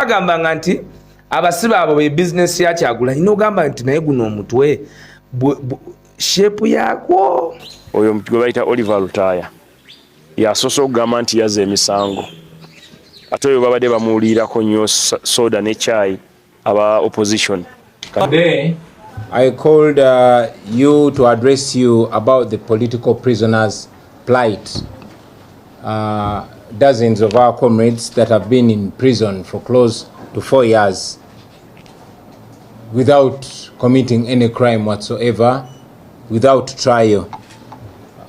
Agamba nti abasiba abo be business ya Kyagula ino gamba nti naye guno omutwe shape yakwo oyo mutwe bayita Oliver Lutaya yasoso okugamba nti yaze emisango ate oyo babadde bamuwulirako nnyo soda ne chai aba opposition. Today I called you to address you about the political prisoners' plight. Dozens of our comrades that have been in prison for close to 4 years without committing any crime whatsoever, without trial.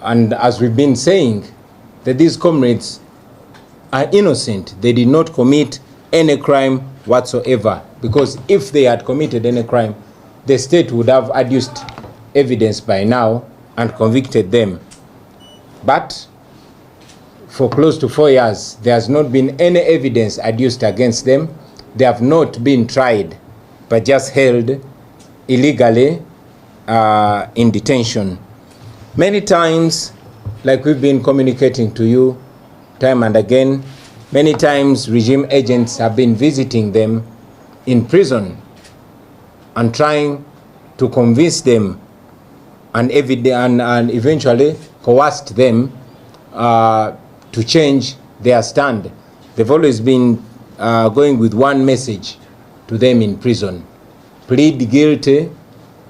And as we've been saying, that these comrades are innocent. They did not commit any crime whatsoever, because if they had committed any crime, the state would have adduced evidence by now and convicted them. But for close to 4 years, there has not been any evidence adduced against them. They have not been tried, but just held illegally in detention. Many times, like we've been communicating to you time and again, many times regime agents have been visiting them in prison and trying to convince them and eventually coerced them to change their stand. They've always been going with one message to them in prison: plead guilty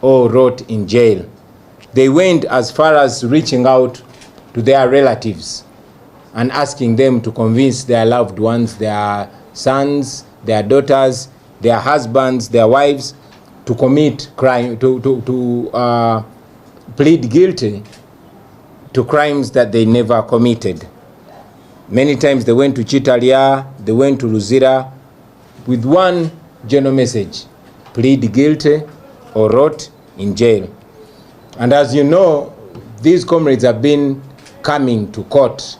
or rot in jail. They went as far as reaching out to their relatives and asking them to convince their loved ones, their sons, their daughters, their husbands, their wives, to commit crime, to plead guilty to crimes that they never committed. Many times they went to Chitalia, they went to Luzira with one general message: plead guilty or rot in jail. And as you know, these comrades have been coming to court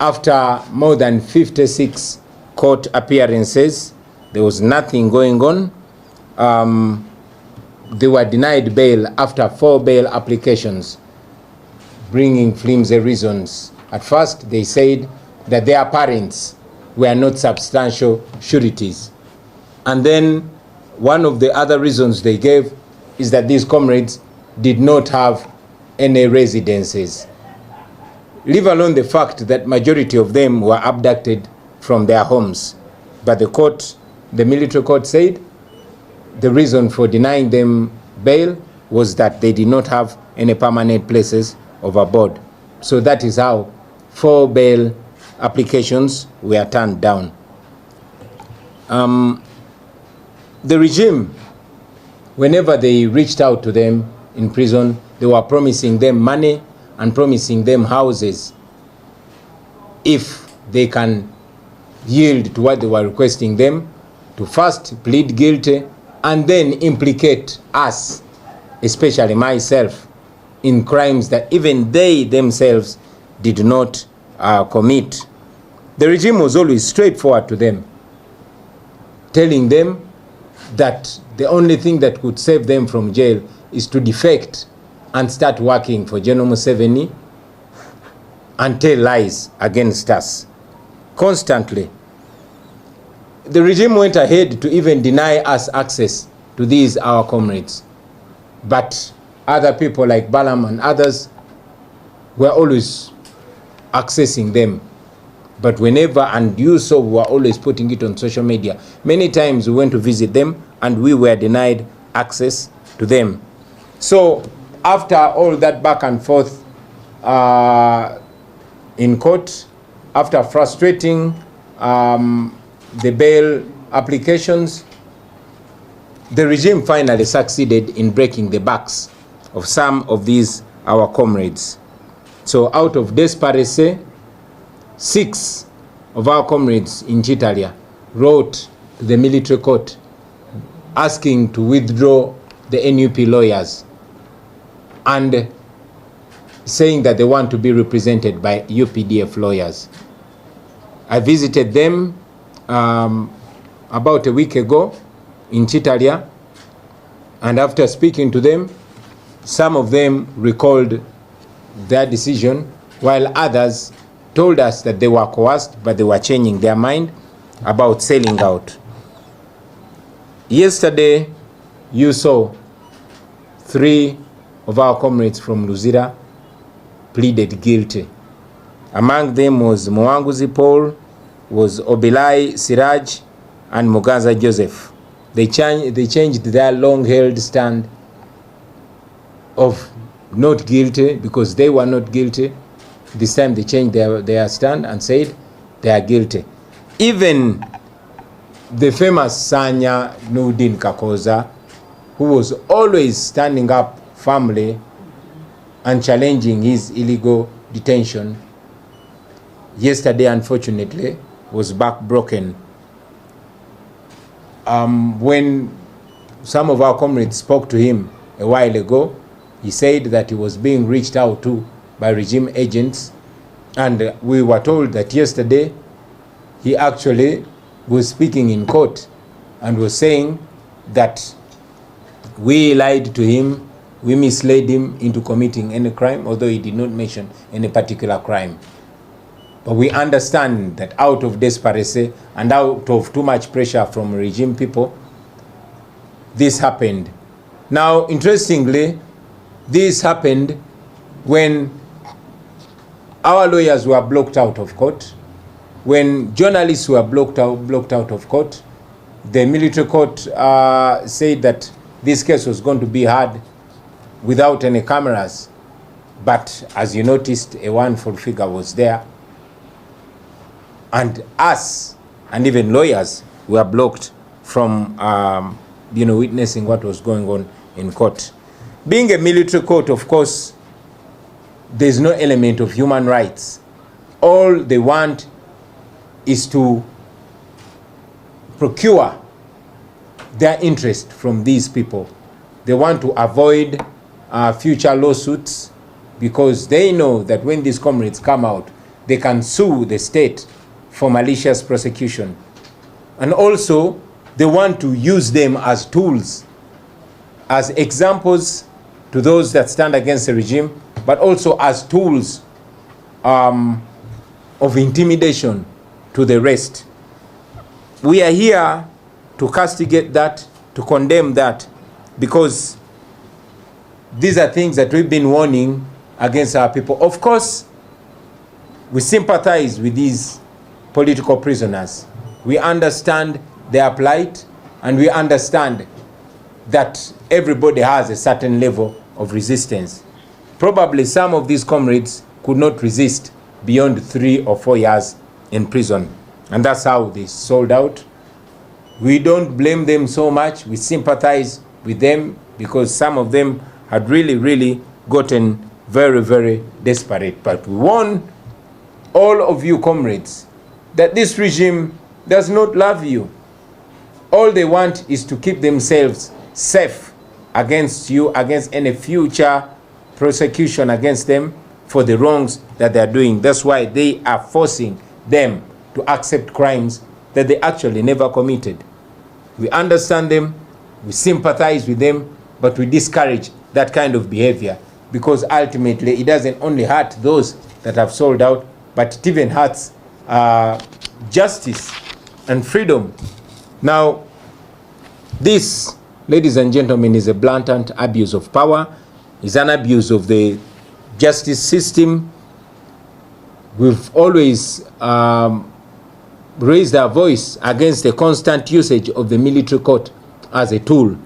after more than 56 court appearances. There was nothing going on. They were denied bail after 4 bail applications, bringing flimsy reasons. At first, they said that their parents were not substantial sureties. And then one of the other reasons they gave is that these comrades did not have any residences, leave alone the fact that majority of them were abducted from their homes. But the court, the military court, said the reason for denying them bail was that they did not have any permanent places of abode. So that is how 4 bail applications were turned down. The regime, whenever they reached out to them in prison, they were promising them money and promising them houses if they can yield to what they were requesting them, to first plead guilty and then implicate us, especially myself, in crimes that even they themselves did not commit. The regime was always straightforward to them, telling them that the only thing that could save them from jail is to defect and start working for General Museveni and tell lies against us constantly. The regime went ahead to even deny us access to these our comrades, but other people like Balaam and others were always accessing them. But whenever, and you saw, we were always putting it on social media. Many times we went to visit them and we were denied access to them. So after all that back and forth in court, after frustrating the bail applications, the regime finally succeeded in breaking the backs of some of these our comrades. So out of desperation, 6 of our comrades in Chitalia wrote to the military court asking to withdraw the NUP lawyers and saying that they want to be represented by UPDF lawyers. I visited them about a week ago in Chitalia, and after speaking to them, some of them recalled their decision, while others told us that they were coerced, but they were changing their mind about selling out. Yesterday, you saw 3 of our comrades from Luzira pleaded guilty. Among them was Mwanguzi Paul, was Obilai Siraj, and Muganza Joseph. They changed their long-held stand of not guilty because they were not guilty. This time they changed their stand and said they are guilty. Even the famous Sanya Nudin Kakoza, who was always standing up firmly and challenging his illegal detention, yesterday unfortunately was backbroken. When some of our comrades spoke to him a while ago, he said that he was being reached out to by regime agents, and we were told that yesterday he actually was speaking in court and was saying that we lied to him, we misled him into committing any crime, although he did not mention any particular crime. But we understand that out of desperation and out of too much pressure from regime people, this happened. Now, interestingly, this happened when our lawyers were blocked out of court, when journalists were blocked out of court. The military court said that this case was going to be heard without any cameras. But as you noticed, a one-full figure was there. And us, and even lawyers, were blocked from witnessing what was going on in court. Being a military court, of course, there's no element of human rights. All they want is to procure their interest from these people. They want to avoid future lawsuits because they know that when these comrades come out, they can sue the state for malicious prosecution. And also, they want to use them as tools, as examples to those that stand against the regime, but also as tools of intimidation to the rest. We are here to castigate that, to condemn that, because these are things that we've been warning against our people. Of course, we sympathize with these political prisoners. We understand their plight, and we understand that everybody has a certain level of resistance. Probably some of these comrades could not resist beyond 3 or 4 years in prison, and that's how they sold out. We don't blame them so much. We sympathize with them because some of them had really gotten very desperate. But we warn all of you comrades that this regime does not love you. All they want is to keep themselves safe against you, against any future prosecution against them for the wrongs that they are doing. That's why they are forcing them to accept crimes that they actually never committed. We understand them, we sympathize with them, but we discourage that kind of behavior because ultimately it doesn't only hurt those that have sold out, but it even hurts justice and freedom. Now, this, ladies and gentlemen, is a blatant abuse of power. It's an abuse of the justice system. We've always raised our voice against the constant usage of the military court as a tool.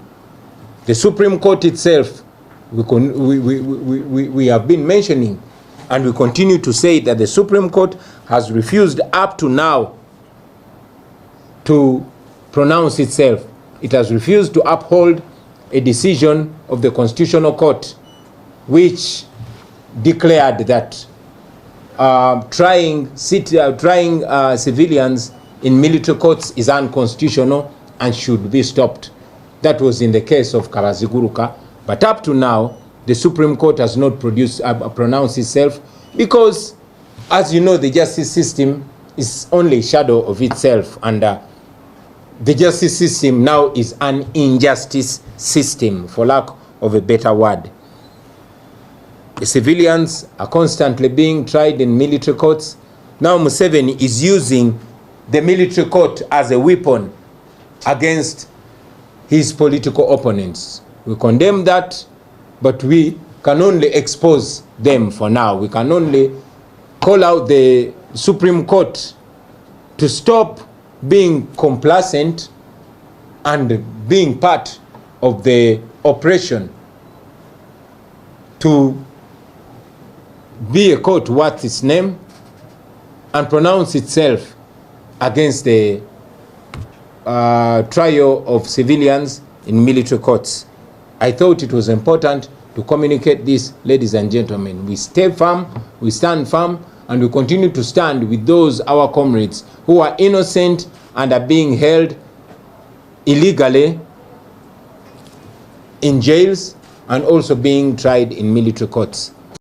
The Supreme Court itself, we have been mentioning, and we continue to say that the Supreme Court has refused up to now to pronounce itself. It has refused to uphold a decision of the Constitutional Court which declared that trying civilians in military courts is unconstitutional and should be stopped. That was in the case of Kabaziguruka. But up to now, the Supreme Court has not pronounced itself because, as you know, the justice system is only a shadow of itself, and the justice system now is an injustice system, for lack of a better word. The civilians are constantly being tried in military courts. Now Museveni is using the military court as a weapon against his political opponents. We condemn that, but we can only expose them for now. We can only call out the Supreme Court to stop being complacent and being part of the oppression, to be a court worth its name and pronounce itself against the trial of civilians in military courts. I thought it was important to communicate this, ladies and gentlemen. We stay firm, we stand firm, and we continue to stand with those our comrades who are innocent and are being held illegally in jails and also being tried in military courts.